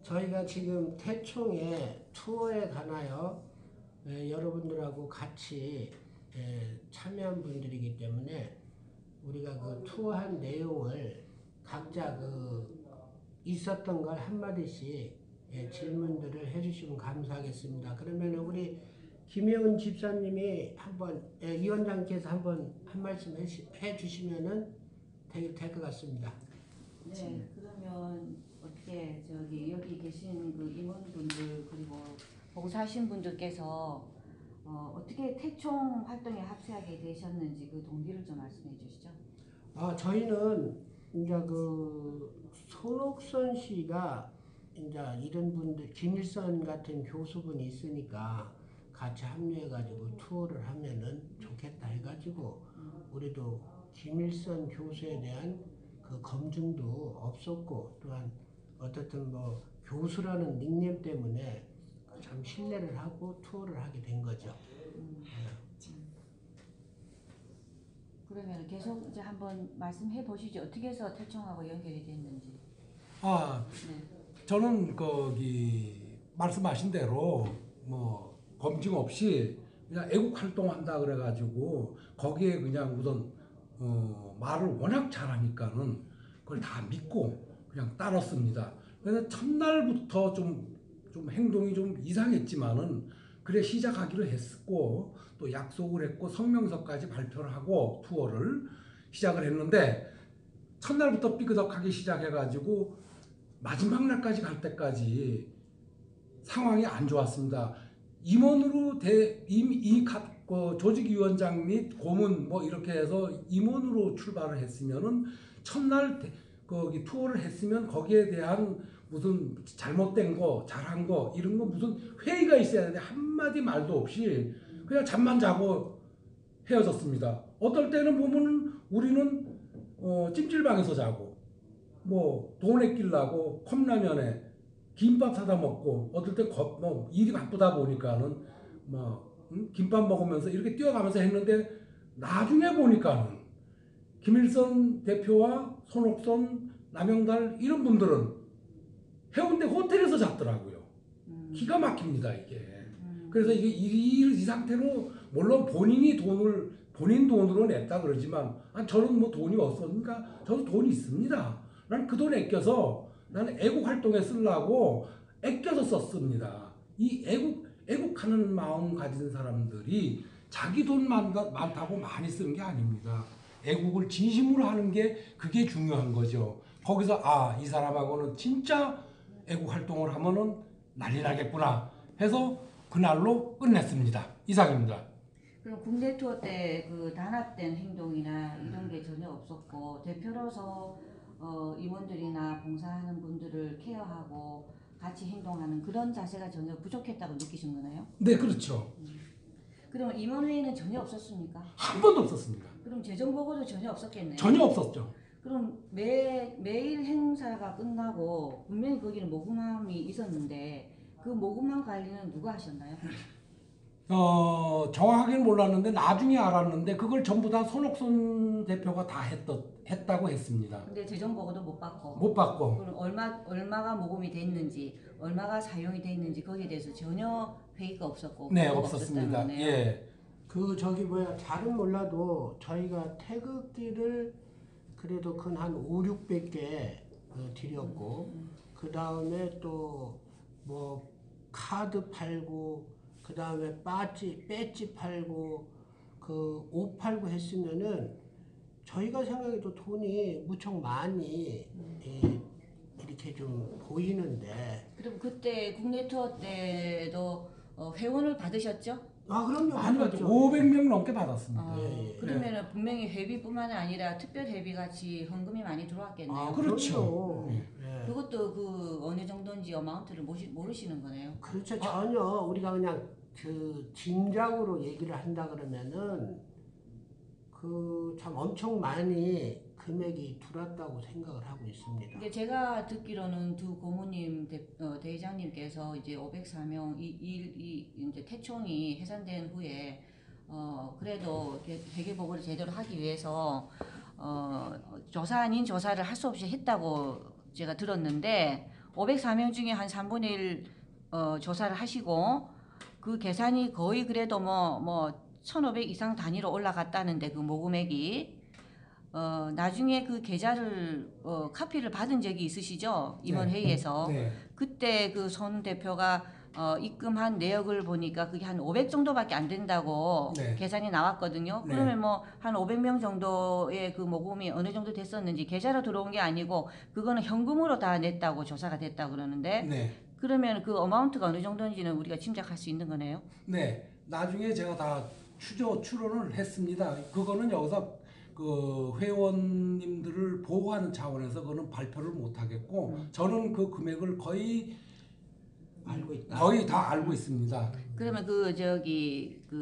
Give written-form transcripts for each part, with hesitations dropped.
저희가 지금 태총에 투어에 관하여 여러분들하고 같이 참여한 분들이기 때문에 우리가 그 투어한 내용을 각자 있었던 걸 한마디씩 질문들을 해주시면 감사하겠습니다. 그러면 우리 김혜은 집사님이 한번 위원장께서 한번 한 말씀 해주시면은 될 것 같습니다. 네, 그러면 어떻게 여기 계신 그 임원분들 그리고 봉사하신 분들께서 어떻게 태총 활동에 합세하게 되셨는지 그 동기를 좀 말씀해 주시죠. 저희는 이제 손옥선 씨가 이제 이런 분들 김일선 같은 교수분이 있으니까 같이 합류해가지고 투어를 하면은 좋겠다 해가지고 우리도 김일선 교수에 대한 그 검증도 없었고 또한 어떻든 교수라는 닉네임 때문에 참 신뢰를 하고 투어를 하게 된 거죠. 그러면 계속 이제 한번 말씀해 보시죠. 어떻게 해서 태총하고 연결이 됐는지. 네. 저는 말씀하신 대로 검증 없이 그냥 애국 활동한다 그래가지고 거기에 그냥 우선 말을 워낙 잘하니까는 그걸 다 믿고 그냥 따랐습니다. 그래서 첫날부터 좀 행동이 좀 이상했지만은 그래 시작하기로 했고 또 약속을 했고 성명서까지 발표를 하고 투어를 시작을 했는데 첫날부터 삐그덕하기 시작해가지고 마지막 날까지 갈 때까지 상황이 안 좋았습니다. 임원으로 조직위원장 및 고문 이렇게 해서 임원으로 출발을 했으면은 첫날 거기 투어를 했으면 거기에 대한 무슨 잘못된 거, 잘한 거 이런 거 무슨 회의가 있어야 되는데 한마디 말도 없이 그냥 잠만 자고 헤어졌습니다. 어떨 때는 보면은 우리는 찜질방에서 자고 돈 아끼려고 컵라면에 김밥 사다 먹고 어떨 때 일이 바쁘다 보니까는 김밥 먹으면서 이렇게 뛰어가면서 했는데 나중에 보니까는 김일성 대표와 손옥선, 남영달 이런 분들은 해운대 호텔에서 잤더라고요. 기가 막힙니다 이게. 그래서 이 상태로 물론 본인 돈으로 냈다 그러지만 저는 돈이 없으니까 저도 돈이 있습니다. 난 그 돈 아껴서 나는 애국 활동에 쓰려고 아껴서 썼습니다. 이 애국하는 마음 가진 사람들이 자기 돈 많다고 많이 쓰는 게 아닙니다. 애국을 진심으로 하는 게 그게 중요한 거죠. 거기서 이 사람하고는 진짜 애국 활동을 하면은 난리 나겠구나 해서 그날로 끝냈습니다. 이상입니다. 그럼 국내 투어 때 그 단합된 행동이나 이런 게 전혀 없었고 대표로서 임원들이나 봉사하는 분들을 케어하고 같이 행동하는 그런 자세가 전혀 부족했다고 느끼신 거나요? 네, 그렇죠. 그럼 임원회의는 전혀 없었습니까? 한 번도 없었습니다. 그럼 재정보고도 전혀 없었겠네요. 전혀 없었죠. 그럼 매일 행사가 끝나고 분명히 거기는 모금함이 있었는데 그 모금함 관리는 누가 하셨나요? 정확하게는 몰랐는데 나중에 알았는데 그걸 전부 다 손옥선 대표가 다 했다고 했습니다. 근데 재정보고도 못 받고. 못 받고. 그럼 얼마가 모금이 됐는지, 얼마가 사용이 됐는지 거기에 대해서 전혀 회의가 없었고. 네, 없었습니다. 예. 잘은 몰라도 저희가 태극기를 그래도 한 5, 600개 드렸고 그 다음에 또 카드 팔고 그 다음에 배지 팔고 옷 팔고 했으면은 저희가 생각해도 돈이 무척 많이 이렇게 좀 보이는데. 그럼 그때 국내 투어 때도 회원을 받으셨죠? 그럼요. 많이 받죠. 500명 넘게 받았습니다. 예. 그러면은 분명히 회비뿐만 아니라 특별 회비 같이 헌금이 많이 들어왔겠네요. 그렇죠. 예. 그것도 어느 정도인지 어마운트를 모르시는 거네요. 그렇죠. 전혀 우리가 그냥 짐작으로 얘기를 한다 그러면은 참 엄청 많이 금액이 들었다고 생각을 하고 있습니다. 근데 제가 듣기로는 두 고모님 대회장님께서 이제 504명 이제 태총이 해산된 후에 그래도 회계보고를 제대로 하기 위해서 조사 아닌 조사를 할 수 없이 했다고 제가 들었는데 504명 중에 한 3분의 1 조사를 하시고 그 계산이 거의 그래도 뭐 1,500 이상 단위로 올라갔다는데 그 모금액이 나중에 그 계좌를 카피를 받은 적이 있으시죠? 임원 회의에서. 네. 그때 그 손 대표가 입금한 내역을 보니까 그게 한 500 정도밖에 안 된다고 네. 계산이 나왔거든요. 네. 그러면 뭐 한 500명 정도의 그 모금이 어느 정도 됐었는지 계좌로 들어온 게 아니고 그거는 현금으로 다 냈다고 조사가 됐다고 그러는데 네. 그러면 그 어마운트가 어느 정도인지는 우리가 짐작할 수 있는 거네요. 네. 나중에 제가 다 추론을 했습니다. 그거는 여기서 그 회원님들을 보호하는 차원에서 그거는 발표를 못 하겠고 저는 그 금액을 거의 알고 있다. 거의 다 알고 있습니다. 그러면 그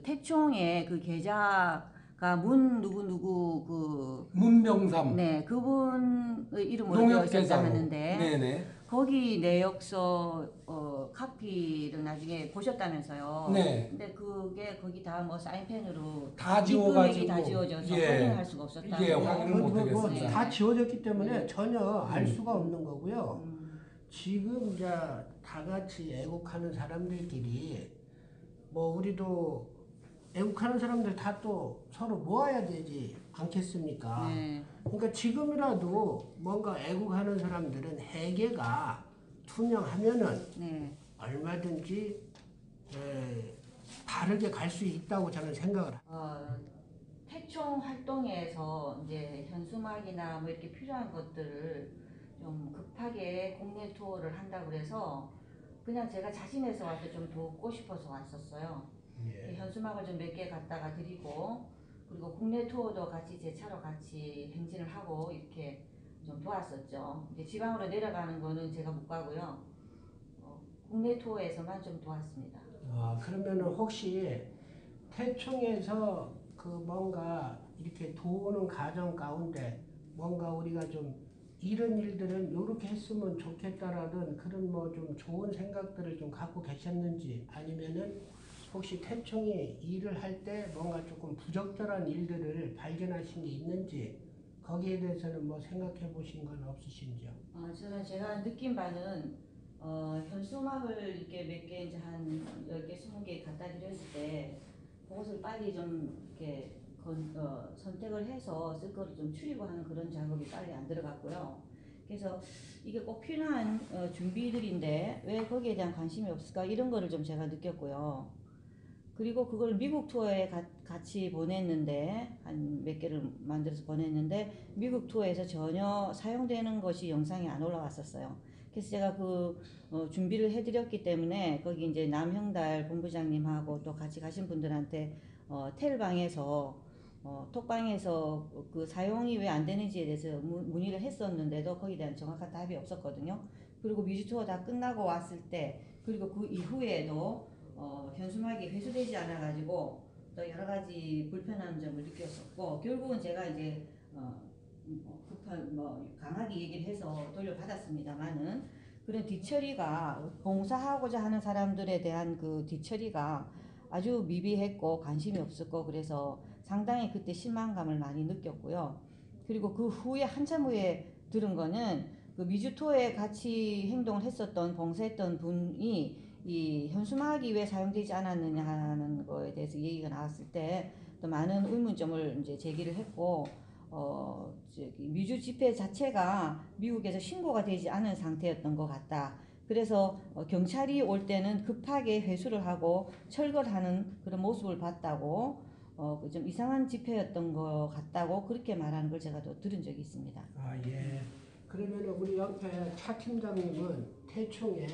태총의 그 계좌가 문 누구 문명삼 네 그분의 이름으로 되어 농협 있었다 계좌로. 하는데 네네. 거기 내역서 카피를 나중에 보셨다면서요. 네. 근데 그게 거기 다 뭐 사인펜으로 다 입금액이 지워가지고 다 지워져서 예. 확인할 수가 없었다. 예, 확인을 못 하겠습니다. 다 지워졌기 때문에 전혀 알 수가 없는 거고요. 음. 지금 이제 다 같이 애국하는 사람들끼리 뭐 우리도 애국하는 사람들 다 또 서로 모아야 되지 않겠습니까? 네. 그러니까 지금이라도 뭔가 애국하는 사람들은 회계가 투명하면은 네. 얼마든지 다르게 갈 수 있다고 저는 생각을 합니다. 태총 활동에서 이제 현수막이나 뭐 이렇게 필요한 것들을 좀 급하게 국내 투어를 한다고 그래서 그냥 제가 자신해서 와서 좀 돕고 싶어서 왔었어요. 예. 현수막을 좀 몇 개 갖다가 드리고 그리고 국내 투어도 같이 제 차로 같이 행진을 하고 이렇게 좀 도왔었죠. 이제 지방으로 내려가는 거는 제가 못 가고요. 국내 투어에서만 좀 도왔습니다. 그러면은 혹시 태총에서 그 뭔가 이렇게 도우는 과정 가운데 뭔가 우리가 좀 이런 일들은 이렇게 했으면 좋겠다라는 그런 뭐 좀 좋은 생각들을 좀 갖고 계셨는지 아니면은 혹시 태총이 일을 할 때 뭔가 조금 부적절한 일들을 발견하신 게 있는지 거기에 대해서는 뭐 생각해 보신 건 없으신지요? 저는 제가 느낀 바는 현수막을 이렇게 몇 개 이제 한 10개, 20개 갖다 드렸을 때 그것을 빨리 좀 이렇게 선택을 해서 쓸 거를 좀 추리고 하는 그런 작업이 빨리 안 들어갔고요. 그래서 이게 꼭 필요한 준비들인데 왜 거기에 대한 관심이 없을까 이런 거를 좀 제가 느꼈고요. 그리고 그걸 미국 투어에 같이 보냈는데 한 몇 개를 만들어서 보냈는데 미국 투어에서 전혀 사용되는 것이 영상이 안 올라왔었어요. 그래서 제가 그 준비를 해드렸기 때문에 거기 이제 남형달 본부장님하고 또 같이 가신 분들한테 텔방에서 톡방에서 그 사용이 왜 안 되는지에 대해서 문의를 했었는데도 거기에 대한 정확한 답이 없었거든요. 그리고 뮤직 투어 다 끝나고 왔을 때 그리고 그 이후에도 현수막이 회수되지 않아가지고 또 여러 가지 불편한 점을 느꼈었고 결국은 제가 이제 강하게 얘기를 해서 돌려받았습니다만은 그런 뒤처리가 봉사하고자 하는 사람들에 대한 그 뒤처리가 아주 미비했고 관심이 없었고 그래서 상당히 그때 실망감을 많이 느꼈고요. 그리고 그 후에 한참 후에 들은 거는 그 미주토에 같이 행동을 했었던 봉사했던 분이 이 현수막이 왜 사용되지 않았느냐 하는 거에 대해서 얘기가 나왔을 때 또 많은 의문점을 이제 제기를 했고 뮤즈 집회 자체가 미국에서 신고가 되지 않은 상태였던 것 같다. 그래서 경찰이 올 때는 급하게 회수를 하고 철거하는 그런 모습을 봤다고 좀 이상한 집회였던 것 같다고 그렇게 말하는 걸 제가 또 들은 적이 있습니다. 예. 그러면 우리 옆에 차 팀장님은 태총에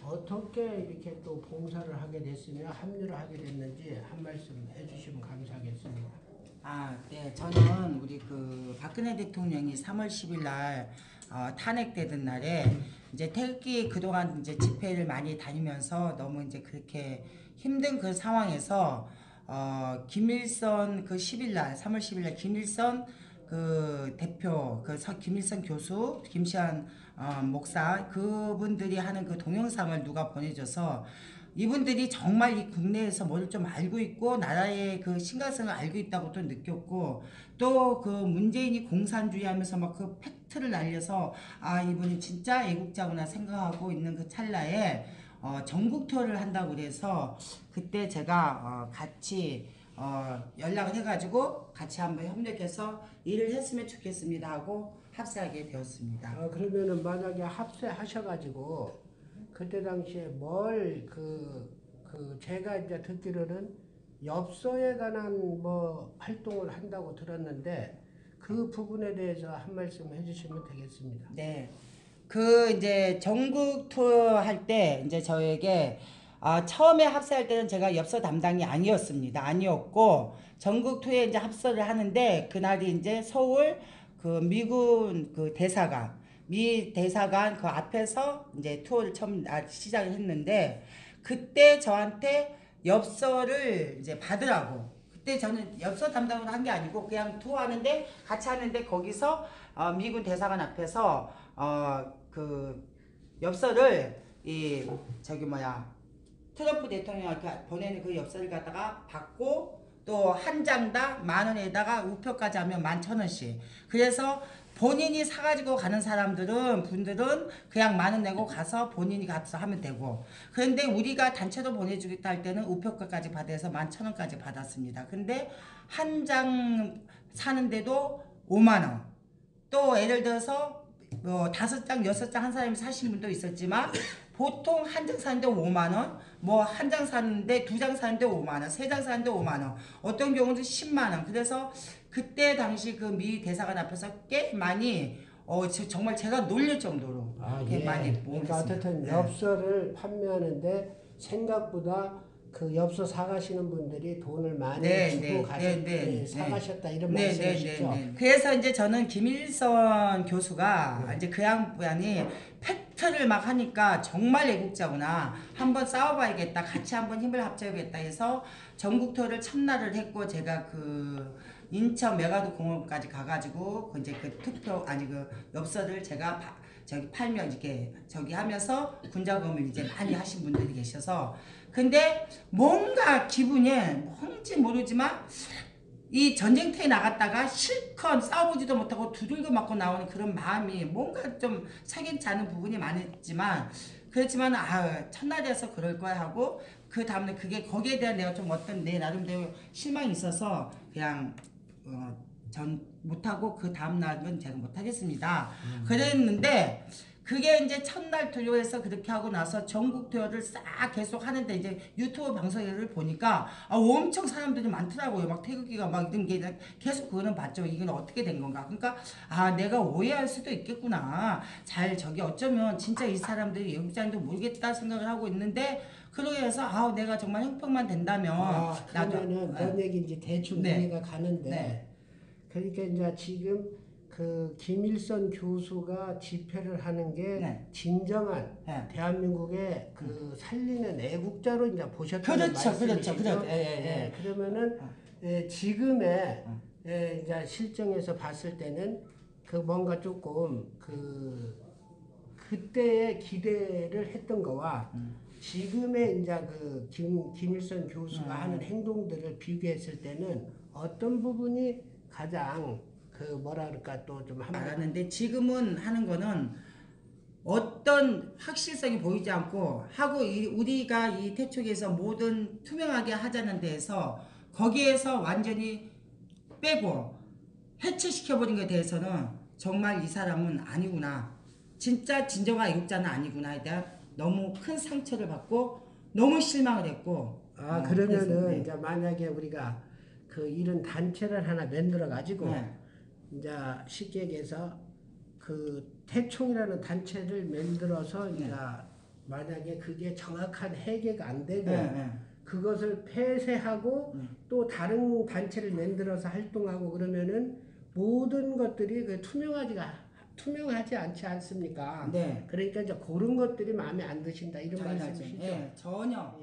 어떻게 이렇게 또 봉사를 하게 됐으며 합류를 하게 됐는지 한 말씀 해주시면 감사하겠습니다. 네. 저는 우리 그 박근혜 대통령이 3월 10일 날 탄핵되던 날에 이제 태극기 그동안 이제 집회를 많이 다니면서 너무 이제 그렇게 힘든 그 상황에서 김일성 그 10일 날 3월 10일 날 김일성 그 대표 김일성 교수 김시한 목사 그분들이 하는 그 동영상을 누가 보내줘서 이분들이 정말 이 국내에서 뭘 좀 알고 있고 나라의 그 심각성을 알고 있다고 또 느꼈고 또 그 문재인이 공산주의하면서 막 그 팩트를 날려서 아 이분이 진짜 애국자구나 생각하고 있는 그 찰나에 전국 투어를 한다고 그래서 그때 제가 같이 연락을 해가지고 같이 한번 협력해서 일을 했으면 좋겠습니다 하고 합세하게 되었습니다. 그러면은 만약에 합세하셔가지고 그때 당시에 뭘 제가 이제 듣기로는 엽서에 관한 뭐 활동을 한다고 들었는데 그 부분에 대해서 한 말씀 해주시면 되겠습니다. 네. 그 이제 전국 투어 할 때 이제 저에게 처음에 합세할 때는 제가 엽서 담당이 아니었고 전국 투어에 이제 합서를 하는데 그날이 이제 서울 그 미군 그 대사관 미 대사관 그 앞에서 이제 투어를 처음 시작을 했는데 그때 저한테 엽서를 이제 받으라고 그때 저는 엽서 담당을 한 게 아니고 그냥 투어하는데 같이 하는데 거기서 미군 대사관 앞에서 그 엽서를 이 저기 트럼프 대통령한테 보내는 그 엽서를 갖다가 받고 또 한 장당 10,000원에다가 우표까지 하면 11,000원씩. 그래서 본인이 사가지고 가는 분들은 그냥 10,000원 내고 가서 본인이 가서 하면 되고. 그런데 우리가 단체로 보내주겠다 할 때는 우표까지 받아서 11,000원까지 받았습니다. 근데 한 장 사는데도 5만원. 또 예를 들어서 5장, 6장 한 사람이 사신 분도 있었지만 보통 한 장 사는데 5만원, 뭐 한 장 사는데 2장 사는데 5만원, 3장 사는데 5만원, 어떤 경우는 10만원. 그래서 그때 당시 그 미 대사관 앞에서 꽤 많이 정말 제가 놀릴 정도로 꽤 많이 그러니까 어쨌든 엽서를 판매하는데 생각보다 그 엽서 사가시는 분들이 돈을 많이 주고 사가셨다 이런 말씀이시죠? 그래서 이제 저는 김일성 교수가 이제 그 양반이 팩트를 막 하니까 정말 애국자구나 한번 싸워봐야겠다 같이 한번 힘을 합쳐야겠다 해서 전국 투어를 첫날을 했고 제가 그 인천 메가도 공원까지 가가지고 이제 그 엽서를 제가 팔면 이렇게 하면서 군자금을 이제 많이 하신 분들이 계셔서 근데 뭔가 기분이 뭔지 모르지만 이 전쟁터에 나갔다가 실컷 싸워보지도 못하고 두들겨 맞고 나오는 그런 마음이 뭔가 좀 sak연치 않은 부분이 많았지만 그렇지만 첫날이어서 그럴 거야 하고 그 다음날 거기에 대한 내가 좀 어떤 내 나름대로 실망이 있어서 그냥 전 못하고 그 다음날은 제가 못하겠습니다. 그랬는데 그게 이제 첫날 투어에서 그렇게 하고 나서 전국 투어를 싹 계속 하는데 이제 유튜브 방송을 보니까 엄청 사람들이 많더라고요. 막 태극기가 막 이런 게 계속 그거는 봤죠. 이건 어떻게 된 건가. 그러니까 내가 오해할 수도 있겠구나. 어쩌면 진짜 이 사람들이 애국자인도 모르겠다 생각을 하고 있는데 그러게 해서 내가 정말 형평만 된다면 그러면은 뭔 얘기인지 대충 이해가 가는데 그러니까 이제 지금 그 김일성 교수가 집회를 하는 게 진정한 대한민국의 그 살리는 애국자로 이제 보셨다는 말씀이시죠? 그러면은 지금의 이제 실정에서 봤을 때는 그 뭔가 조금 그때의 기대를 했던 거와 지금의 이제 그 김일성 교수가 하는 행동들을 비교했을 때는 어떤 부분이 가장 또 좀 알았는데 지금은 하는 거는 어떤 확실성이 보이지 않고 하고 우리가 이 태촉에서 모든 투명하게 하자는 데에서 거기에서 완전히 빼고 해체시켜버린 것에 대해서는 정말 이 사람은 아니구나 진짜 진정한 애국자는 아니구나에 대한 너무 큰 상처를 받고 너무 실망을 했고 그러면은 이제 만약에 우리가 이런 단체를 하나 만들어 가지고 이제 쉽게 얘기해서 그 태총이라는 단체를 만들어서 이제 만약에 그게 정확한 해계가 안 되고 그것을 폐쇄하고 또 다른 단체를 만들어서 활동하고 그러면은 모든 것들이 투명하지 않지 않습니까? 그러니까 이제 그런 것들이 마음에 안 드신다 이런 말씀이시죠? 전혀.